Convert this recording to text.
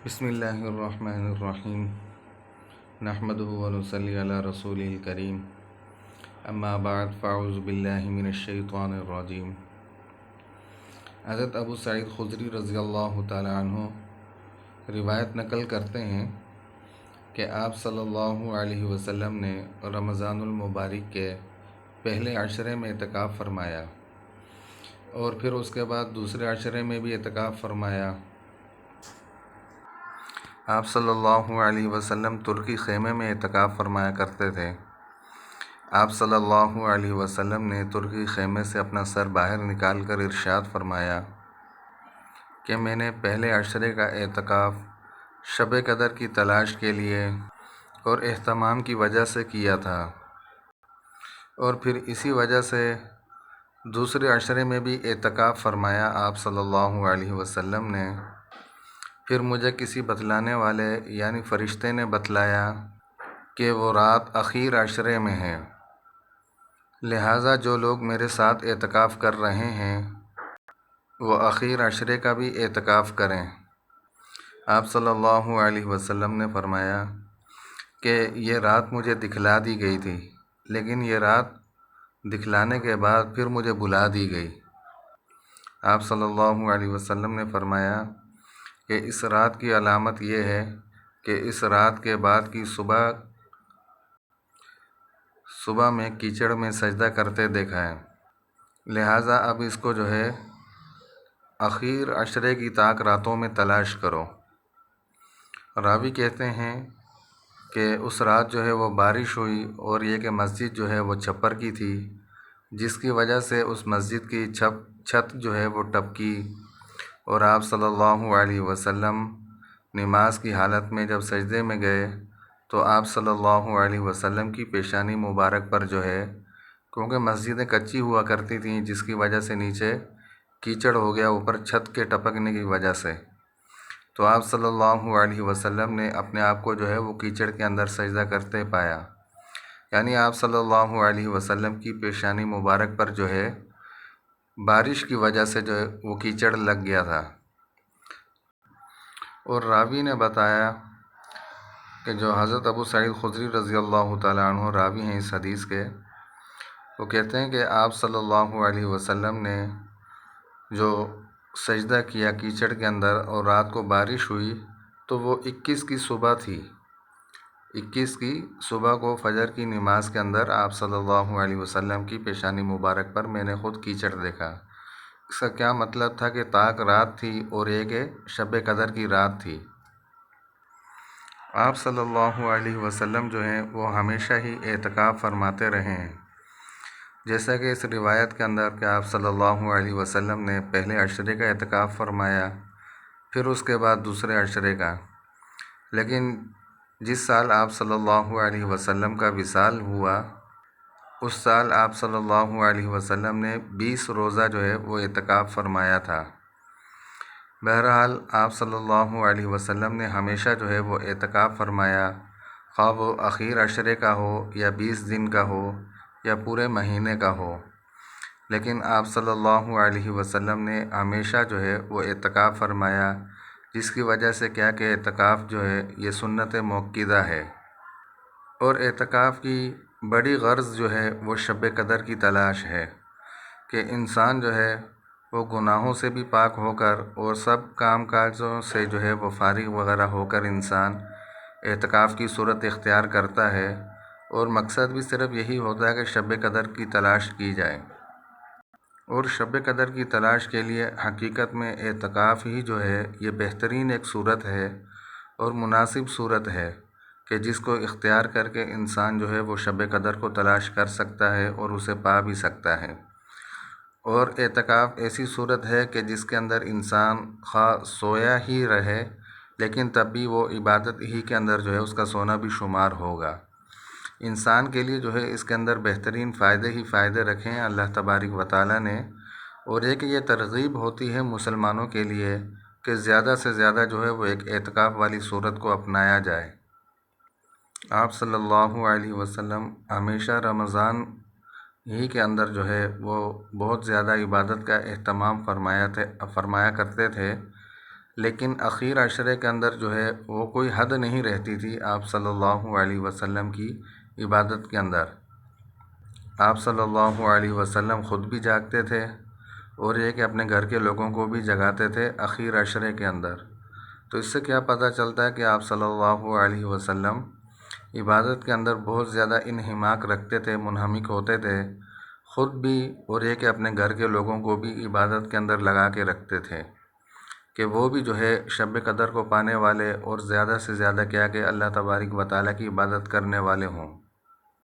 بسم اللہ الرحمن الرحیم نحمدہ ونصلی علی رسولہ الکریم اما بعد فاعوذ باللہ من الشیطان الرجیم۔ حضرت ابو سعید خدری رضی اللہ تعالی عنہ روایت نقل کرتے ہیں کہ آپ صلی اللہ علیہ وسلم نے رمضان المبارک کے پہلے عشرے میں اعتکاف فرمایا اور پھر اس کے بعد دوسرے عشرے میں بھی اعتکاف فرمایا۔ آپ صلی اللہ علیہ وسلم ترکی خیمے میں اعتکاف فرمایا کرتے تھے۔ آپ صلی اللہ علیہ وسلم نے ترکی خیمے سے اپنا سر باہر نکال کر ارشاد فرمایا کہ میں نے پہلے عشرے کا اعتکاف شب قدر کی تلاش کے لیے اور اہتمام کی وجہ سے کیا تھا، اور پھر اسی وجہ سے دوسرے عشرے میں بھی اعتکاف فرمایا آپ صلی اللہ علیہ وسلم نے۔ پھر مجھے کسی بتلانے والے یعنی فرشتے نے بتلایا کہ وہ رات اخیر عشرے میں ہے، لہٰذا جو لوگ میرے ساتھ اعتکاف کر رہے ہیں وہ اخیر عشرے کا بھی اعتکاف کریں۔ آپ صلی اللہ علیہ وسلم نے فرمایا کہ یہ رات مجھے دکھلا دی گئی تھی، لیکن یہ رات دکھلانے کے بعد پھر مجھے بلا دی گئی۔ آپ صلی اللہ علیہ وسلم نے فرمایا کہ اس رات کی علامت یہ ہے کہ اس رات کے بعد کی صبح میں کیچڑ میں سجدہ کرتے دیکھا ہے، لہٰذا اب اس کو جو ہے اخیر عشرے کی طاق راتوں میں تلاش کرو۔ راوی کہتے ہیں کہ اس رات جو ہے وہ بارش ہوئی اور یہ کہ مسجد جو ہے وہ چھپر کی تھی، جس کی وجہ سے اس مسجد کی چھت جو ہے وہ ٹپکی، اور آپ صلی اللہ علیہ وسلم نماز کی حالت میں جب سجدے میں گئے تو آپ صلی اللہ علیہ وسلم کی پیشانی مبارک پر جو ہے، کیونکہ مسجدیں کچی ہوا کرتی تھیں جس کی وجہ سے نیچے کیچڑ ہو گیا اوپر چھت کے ٹپکنے کی وجہ سے، تو آپ صلی اللہ علیہ وسلم نے اپنے آپ کو جو ہے وہ کیچڑ کے اندر سجدہ کرتے پایا، یعنی آپ صلی اللہ علیہ وسلم کی پیشانی مبارک پر جو ہے بارش کی وجہ سے جو ہے وہ کیچڑ لگ گیا تھا۔ اور راوی نے بتایا کہ جو حضرت ابو سعید خدری رضی اللہ تعالی عنہ راوی ہیں اس حدیث کے، وہ کہتے ہیں کہ آپ صلی اللہ علیہ وسلم نے جو سجدہ کیا کیچڑ کے اندر اور رات کو بارش ہوئی تو وہ 21 کی صبح تھی۔ 21 کی صبح کو فجر کی نماز کے اندر آپ صلی اللہ علیہ وسلم کی پیشانی مبارک پر میں نے خود کیچڑ دیکھا۔ اس کا کیا مطلب تھا کہ طاق رات تھی اور یہ کہ شب قدر کی رات تھی۔ آپ صلی اللہ علیہ وسلم جو ہیں وہ ہمیشہ ہی اعتکاف فرماتے رہے ہیں، جیسا کہ اس روایت کے اندر کہ آپ صلی اللہ علیہ وسلم نے پہلے عشرے کا اعتکاف فرمایا، پھر اس کے بعد دوسرے عشرے کا، لیکن جس سال آپ صلی اللہ علیہ وسلم کا وصال ہوا اس سال آپ صلی اللہ علیہ وسلم نے 20 روزہ جو ہے وہ اعتکاف فرمایا تھا۔ بہرحال آپ صلی اللہ علیہ وسلم نے ہمیشہ جو ہے وہ اعتکاف فرمایا، خواہ وہ اخیر عشرے کا ہو یا 20 دن کا ہو یا پورے مہینے کا ہو، لیکن آپ صلی اللہ علیہ وسلم نے ہمیشہ جو ہے وہ اعتکاف فرمایا، جس کی وجہ سے کیا کہ اعتکاف جو ہے یہ سنت مؤکدہ ہے، اور اعتکاف کی بڑی غرض جو ہے وہ شب قدر کی تلاش ہے کہ انسان جو ہے وہ گناہوں سے بھی پاک ہو کر اور سب کام کاجوں سے جو ہے وہ فارغ وغیرہ ہو کر انسان اعتکاف کی صورت اختیار کرتا ہے، اور مقصد بھی صرف یہی ہوتا ہے کہ شب قدر کی تلاش کی جائے۔ اور شب قدر کی تلاش کے لیے حقیقت میں اعتکاف ہی جو ہے یہ بہترین ایک صورت ہے اور مناسب صورت ہے کہ جس کو اختیار کر کے انسان جو ہے وہ شب قدر کو تلاش کر سکتا ہے اور اسے پا بھی سکتا ہے۔ اور اعتکاف ایسی صورت ہے کہ جس کے اندر انسان خواہ سویا ہی رہے لیکن تب بھی وہ عبادت ہی کے اندر جو ہے اس کا سونا بھی شمار ہوگا۔ انسان کے لیے جو ہے اس کے اندر بہترین فائدے ہی فائدے رکھے ہیں اللہ تبارک و تعالیٰ نے، اور ایک یہ ترغیب ہوتی ہے مسلمانوں کے لیے کہ زیادہ سے زیادہ جو ہے وہ ایک اعتکاف والی صورت کو اپنایا جائے۔ آپ صلی اللہ علیہ وسلم ہمیشہ رمضان ہی کے اندر جو ہے وہ بہت زیادہ عبادت کا اہتمام فرمایا کرتے تھے، لیکن اخیر عشرے کے اندر جو ہے وہ کوئی حد نہیں رہتی تھی آپ صلی اللہ علیہ وسلم کی عبادت کے اندر۔ آپ صلی اللہ علیہ وسلم خود بھی جاگتے تھے اور یہ کہ اپنے گھر کے لوگوں کو بھی جگاتے تھے اخیر عشرے کے اندر۔ تو اس سے کیا پتہ چلتا ہے کہ آپ صلی اللہ علیہ وسلم عبادت کے اندر بہت زیادہ انہماک رکھتے تھے، منہمک ہوتے تھے خود بھی، اور یہ کہ اپنے گھر کے لوگوں کو بھی عبادت کے اندر لگا کے رکھتے تھے کہ وہ بھی جو ہے شب قدر کو پانے والے اور زیادہ سے زیادہ کیا کہ اللہ تبارک و تعالیٰ کی عبادت کرنے والے ہوں۔